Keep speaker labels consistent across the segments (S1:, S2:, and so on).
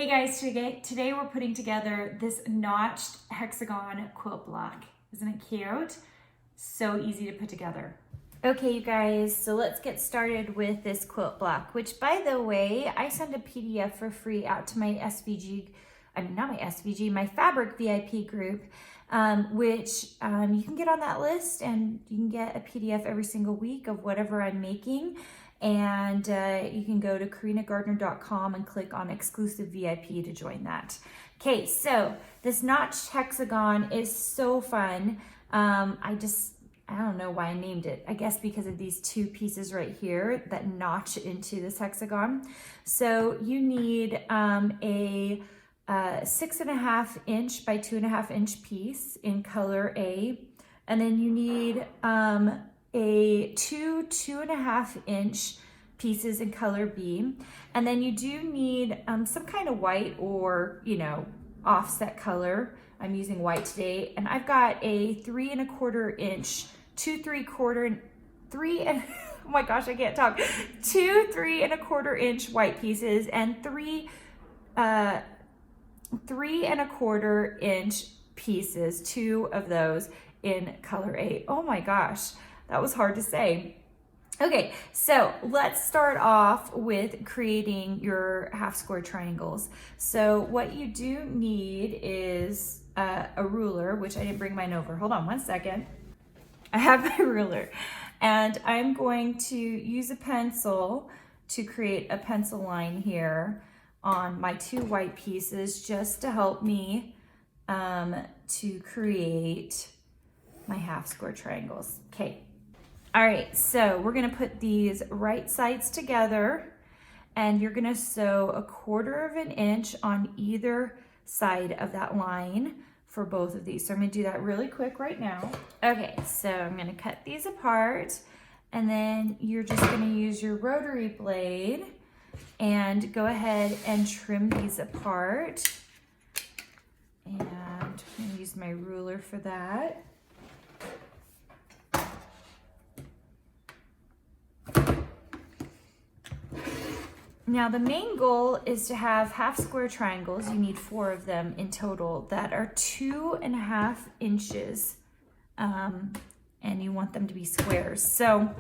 S1: Hey guys, today we're putting together this notched hexagon quilt block. Isn't it cute? So easy to put together. Okay, you guys, so let's get started with this quilt block, which by the way, I send a PDF for free out to my my Fabric VIP group, which you can get on that list and you can get a PDF every single week of whatever I'm making. And you can go to karinagardner.com and click on exclusive VIP to join that. Okay, so this notched hexagon is so fun. I don't know why I named it. I guess because of these two pieces right here that notch into this hexagon. So you need a 6.5 inch by 2.5 inch piece in color A. And then you need a 2.5 inch pieces in color B. And then you do need some kind of white or, offset color. I'm using white today. And I've got a 3.25 inch, 2 3.25 inch white pieces and 3.25 inch pieces, 2 of those in color A. Oh my gosh. That was hard to say. Okay, so let's start off with creating your half square triangles. So what you do need is a ruler, which I didn't bring mine over. Hold on one second. I have my ruler and I'm going to use a pencil to create a pencil line here on my 2 white pieces just to help me to create my half square triangles. Okay. All right, so we're gonna put these right sides together and you're gonna sew 1/4 inch on either side of that line for both of these. So I'm gonna do that really quick right now. Okay, so I'm gonna cut these apart and then you're just gonna use your rotary blade and go ahead and trim these apart. And I'm gonna use my ruler for that. Now the main goal is to have half square triangles. You need 4 of them in total that are 2.5 inches and you want them to be squares. So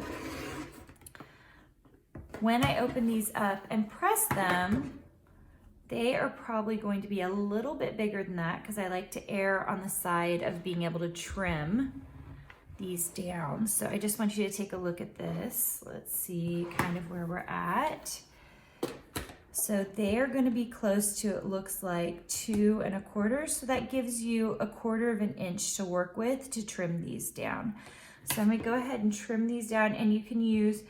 S1: when I open these up and press them, they are probably going to be a little bit bigger than that because I like to err on the side of being able to trim these down. So I just want you to take a look at this. Let's see kind of where we're at. So they are going to be close to, it looks like 2.25. So that gives you 1/4 inch to work with to trim these down. So I'm going to go ahead and trim these down, and you can use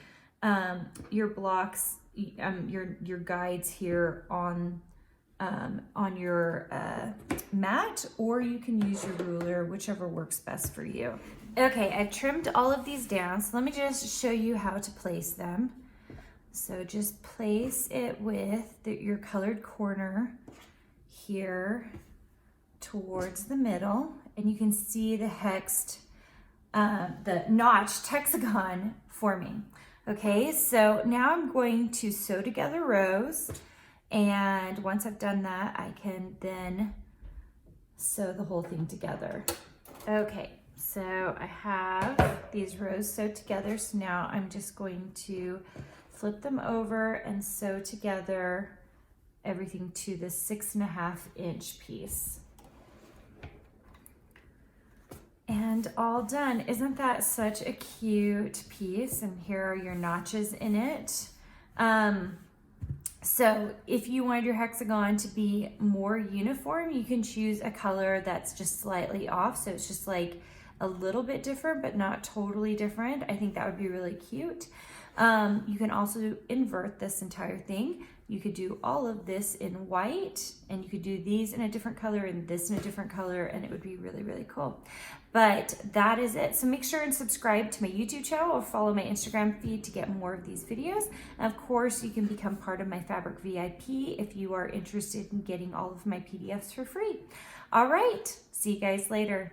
S1: your blocks, your guides here on your mat, or you can use your ruler, whichever works best for you. Okay, I've trimmed all of these down, so let me just show you how to place them. So just place it with your colored corner here towards the middle, and you can see the notched hexagon forming. Okay, so now I'm going to sew together rows, and once I've done that, I can then sew the whole thing together. Okay, so I have these rows sewed together, so now I'm just going to flip them over and sew together everything to the 6.5 inch piece. And all done. Isn't that such a cute piece? And here are your notches in it. So if you wanted your hexagon to be more uniform, you can choose a color that's just slightly off. So it's just like a little bit different, but not totally different. I think that would be really cute. You can also invert this entire thing. You could do all of this in white, and you could do these in a different color and this in a different color, and it would be really, really cool. But that is it. So make sure and subscribe to my YouTube channel or follow my Instagram feed to get more of these videos. And of course, you can become part of my Fabric VIP if you are interested in getting all of my PDFs for free. All right, see you guys later.